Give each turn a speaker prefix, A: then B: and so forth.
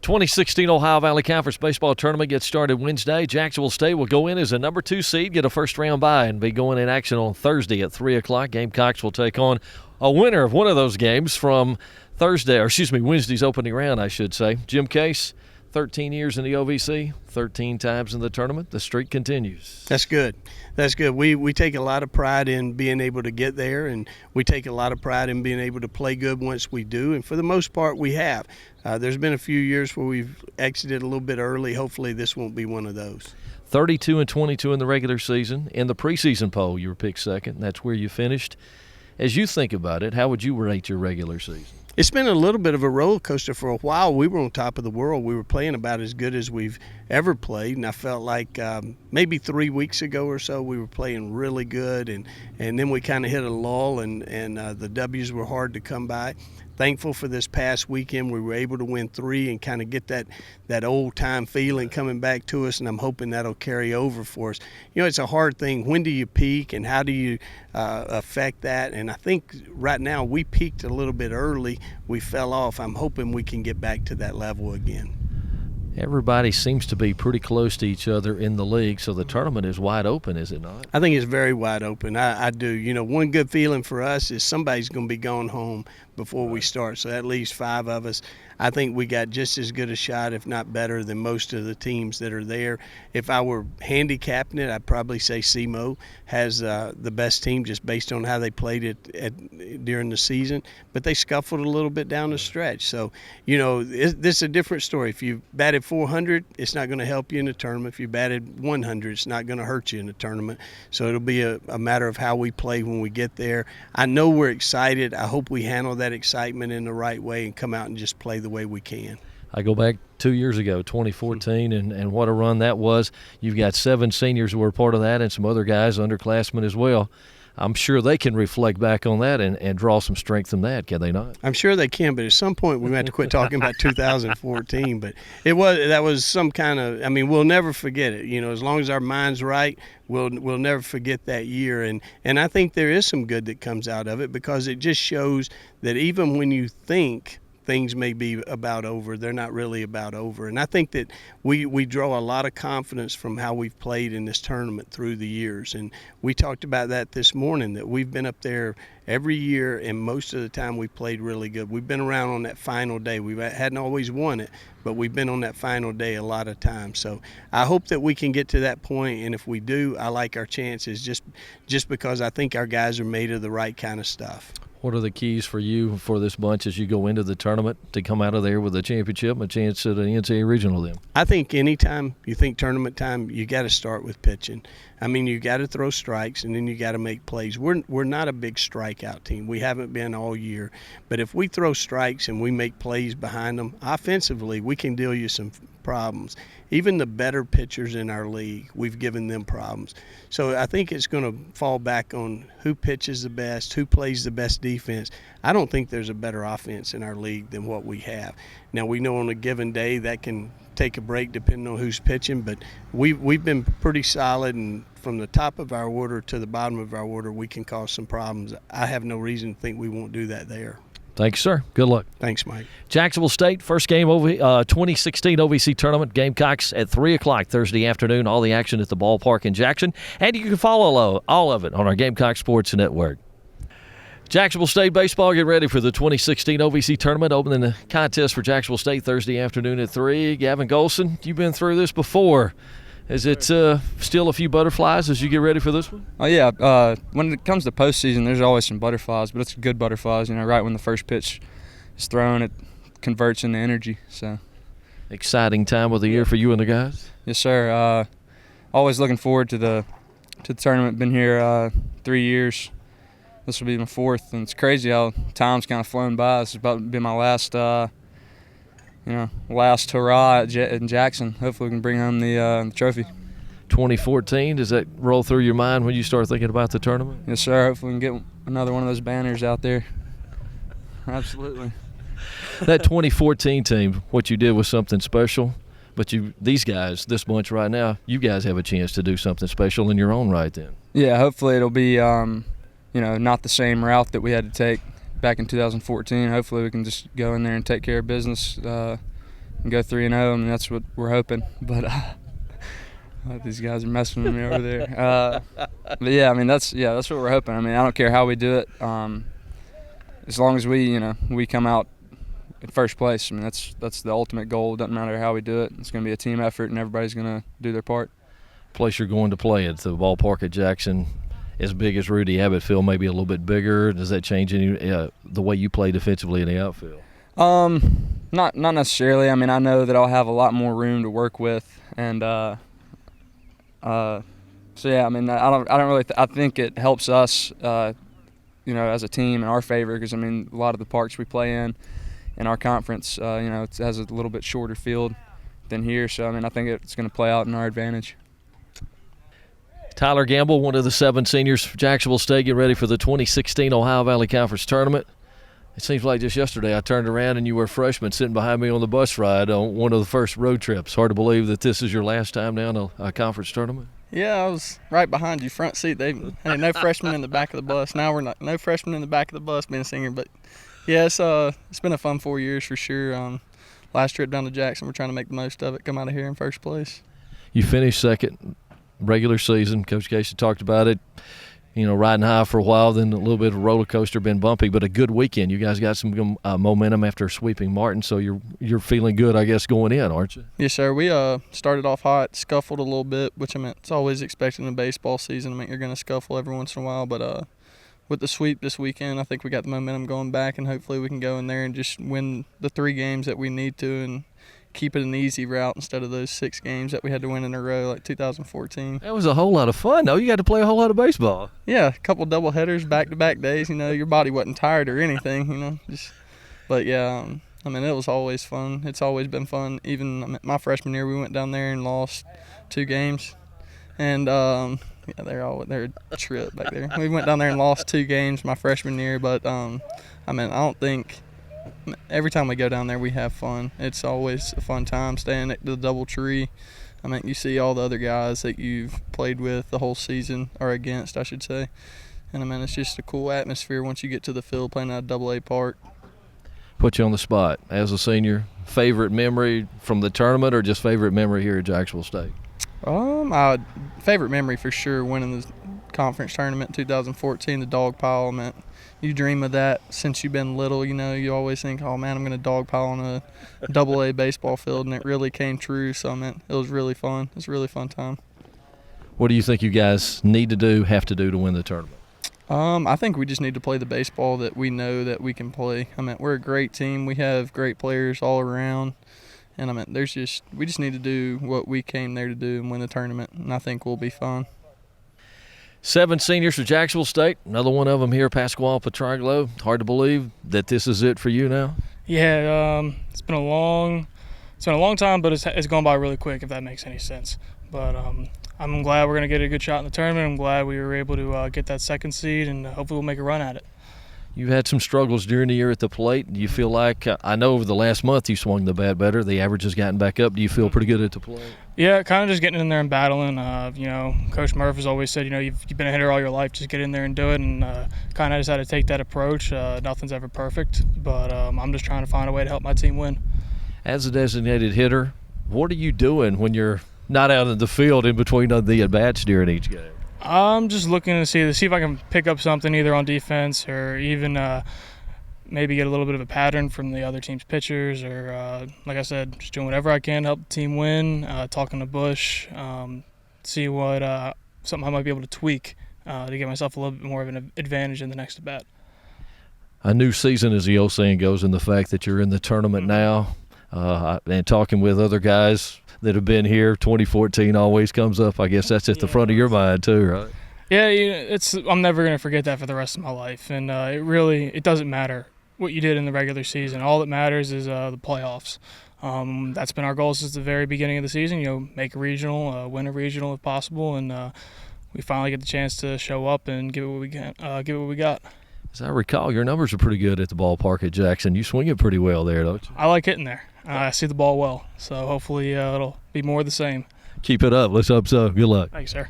A: 2016 Ohio Valley Conference Baseball Tournament gets started Wednesday. Jacksonville State will go in as a number 2 seed, get a first-round bye, and be going in action on Thursday at 3 o'clock. Gamecocks will take on a winner of one of those games from Wednesday's opening round, I should say. Jim Case, 13 years in the OVC, 13 times in the tournament. The streak continues.
B: That's good. That's good. We take a lot of pride in being able to get there, and we take a lot of pride in being able to play good once we do, and for the most part we have. There's been a few years where we've exited a little bit early. Hopefully this won't be one of those.
A: 32-22 in the regular season. In the preseason poll, you were picked second, and that's where you finished. As you think about it, how would you rate your regular season?
B: It's been a little bit of a roller coaster for a while. We were on top of the world. We were playing about as good as we've ever played, and I felt like maybe 3 weeks ago or so we were playing really good, and then we kind of hit a lull, and the W's were hard to come by. Thankful for this past weekend. We were able to win 3 and kind of get that old-time feeling coming back to us, and I'm hoping that'll carry over for us. You know, it's a hard thing. When do you peak, and how do you affect that? And I think right now we peaked a little bit early. We fell off. I'm hoping we can get back to that level again.
A: Everybody seems to be pretty close to each other in the league, so the tournament is wide open, is it not?
B: I think it's very wide open. I do. You know, one good feeling for us is somebody's going to be going home before we start, so at least 5 of us. I think we got just as good a shot, if not better, than most of the teams that are there. If I were handicapping it, I'd probably say SEMO has the best team just based on how they played it during the season. But they scuffled a little bit down the stretch. So, you know, this is a different story. If you batted 400, it's not going to help you in the tournament. If you batted 100, it's not going to hurt you in the tournament. So it'll be a matter of how we play when we get there. I know we're excited. I hope we handle that excitement in the right way and come out and just play the way we can.
A: I go back 2 years ago, 2014, and what a run that was. You've got 7 seniors who were part of that and some other guys, underclassmen as well. I'm sure they can reflect back on that and draw some strength from that, can they not?
B: I'm sure they can, but at some point we have to quit talking about 2014. But that was some kind of, I mean, we'll never forget it. You know, as long as our mind's right, we'll never forget that year. And I think there is some good that comes out of it, because it just shows that even when you think things may be about over, they're not really about over. And I think that we draw a lot of confidence from how we've played in this tournament through the years. And we talked about that this morning, that we've been up there every year, and most of the time we played really good. We've been around on that final day. We hadn't always won it, but we've been on that final day a lot of times. So I hope that we can get to that point, and if we do, I like our chances just because I think our guys are made of the right kind of stuff.
A: What are the keys for you for this bunch as you go into the tournament to come out of there with a championship and a chance at an NCAA regional then?
B: I think anytime you think tournament time, you got to start with pitching. I mean, you got to throw strikes, and then you got to make plays. We're not a big strikeout team. We haven't been all year. But if we throw strikes and we make plays behind them, offensively, we can deal you some problems. Even the better pitchers in our league, we've given them problems. So I think it's going to fall back on who pitches the best, who plays the best defense. I don't think there's a better offense in our league than what we have. Now, we know on a given day that can take a break depending on who's pitching, but we've been pretty solid, and from the top of our order to the bottom of our order, we can cause some problems. I have no reason to think we won't do that there.
A: Thanks, sir. Good luck.
B: Thanks, Mike.
A: Jacksonville State, first game of 2016 OVC tournament. Gamecocks at 3 o'clock Thursday afternoon. All the action at the ballpark in Jackson. And you can follow all of it on our Gamecock Sports Network. Jacksonville State baseball, get ready for the 2016 OVC tournament. Opening the contest for Jacksonville State Thursday afternoon at 3. Gavin Golson, you've been through this before. Is it still a few butterflies as you get ready for this one?
C: Oh, yeah. When it comes to postseason, there's always some butterflies, but it's good butterflies. You know, right when the first pitch is thrown, it converts into energy. So,
A: exciting time of the year for you and the guys?
C: Yes, sir. Always looking forward to the tournament. Been here 3 years. This will be my 4th, and it's crazy how time's kind of flown by. This is about to be my last hurrah in Jackson. Hopefully we can bring home the trophy.
A: 2014, does that roll through your mind when you start thinking about the tournament?
C: Yes, sir. Hopefully we can get another one of those banners out there. Absolutely.
A: That 2014 team, what you did was something special, but these guys, this bunch right now, you guys have a chance to do something special in your own right then.
C: Yeah, hopefully it'll be not the same route that we had to take back in 2014. Hopefully we can just go in there and take care of business, and go 3-0. I mean, that's what we're hoping. But these guys are messing with me over there. But yeah, I mean that's what we're hoping. I mean, I don't care how we do it, as long as we come out in first place. I mean, that's the ultimate goal. It doesn't matter how we do it. It's going to be a team effort, and everybody's going to do their part.
A: Place you're going to play at the ballpark at Jackson, as big as Rudy Abbott Field, maybe a little bit bigger. Does that change any the way you play defensively in the outfield?
C: Not necessarily. I mean, I know that I'll have a lot more room to work with, and so yeah. I mean, I don't really. I think it helps us, as a team in our favor, because I mean, a lot of the parks we play in our conference, it has a little bit shorter field than here. So I mean, I think it's going to play out in our advantage.
A: Tyler Gamble, one of the 7 seniors for Jacksonville State, getting ready for the 2016 Ohio Valley Conference Tournament. It seems like just yesterday I turned around and you were a freshman sitting behind me on the bus ride on one of the first road trips. Hard to believe that this is your last time down a conference tournament.
D: Yeah, I was right behind you, front seat. They had no freshmen in the back of the bus. Now we're not no freshmen in the back of the bus being a senior. But yeah, it's been a fun 4 years for sure. Last trip down to Jackson, we're trying to make the most of it. Come out of here in first place.
A: You finished second regular season. Coach Casey talked about it. Riding high for a while, then a little bit of a roller coaster, been bumpy, but a good weekend. You guys got some momentum after sweeping Martin, so you're feeling good, I guess, going in, aren't you?
D: Yes, sir. We started off hot, scuffled a little bit, which I mean it's always expected in a baseball season. I mean you're going to scuffle every once in a while, but with the sweep this weekend, I think we got the momentum going back, and hopefully we can go in there and just win the 3 games that we need to and keep it an easy route instead of those 6 games that we had to win in a row like 2014.
A: That was a whole lot of fun, though. You got to play a whole lot of baseball.
D: Yeah, a couple double headers, back-to-back days. Your body wasn't tired or anything, But, yeah, I mean, it was always fun. It's always been fun. Even my freshman year, we went down there and lost 2 games. And, they're a trip back there. We went down there and lost 2 games my freshman year. But, I don't think – every time we go down there, we have fun. It's always a fun time staying at the double tree. I mean, you see all the other guys that you've played with the whole season, or against, I should say. And, I mean, it's just a cool atmosphere once you get to the field playing at a double-A park.
A: Put you on the spot. As a senior, favorite memory from the tournament or just favorite memory here at Jacksonville State?
D: Favorite memory for sure, winning the conference tournament in 2014, the dog pile. I mean, you dream of that since you've been little. You always think, oh man, I'm going to dog pile on a double-A baseball field, and it really came true. So I mean, it was really fun. It was a really fun time.
A: What do you think you guys have to do to win the tournament?
D: I think we just need to play the baseball that we know that we can play. I mean, we're a great team. We have great players all around. And I mean, we just need to do what we came there to do and win the tournament, and I think we'll be fine.
A: 7 seniors for Jacksonville State. Another one of them here, Pasquale Petrongolo. Hard to believe that this is it for you now.
E: Yeah, it's been a long time, but it's gone by really quick, if that makes any sense. But I'm glad we're going to get a good shot in the tournament. I'm glad we were able to get that 2nd seed, and hopefully we'll make a run at it.
A: You had some struggles during the year at the plate. Do you feel like, I know over the last month you swung the bat better, the average has gotten back up. Do you feel pretty good at the plate?
E: Yeah, kind of just getting in there and battling. Coach Murph has always said, you've been a hitter all your life, just get in there and do it, and kind of just had to take that approach. Nothing's ever perfect, but I'm just trying to find a way to help my team win.
A: As a designated hitter, what are you doing when you're not out in the field in between the at-bats during each game?
E: I'm just looking to see if I can pick up something either on defense or even maybe get a little bit of a pattern from the other team's pitchers, or like I said, just doing whatever I can to help the team win, talking to Bush, see what something I might be able to tweak to give myself a little bit more of an advantage in the next at-bat.
A: A new season, as the old saying goes, in the fact that you're in the tournament now, and talking with other guys that have been here, 2014 always comes up. I guess that's at the front of your mind too, right?
E: Yeah, I'm never going to forget that for the rest of my life. And it doesn't matter what you did in the regular season. All that matters is the playoffs. That's been our goal since the very beginning of the season. Make a regional, win a regional if possible, and we finally get the chance to show up and give it what we can, give it what we got.
A: As I recall, your numbers are pretty good at the ballpark at Jackson. You swing it pretty well there, don't you?
E: I like hitting there. I see the ball well, so hopefully it'll be more of the same.
A: Keep it up. Let's hope so. Good luck.
E: Thanks, sir.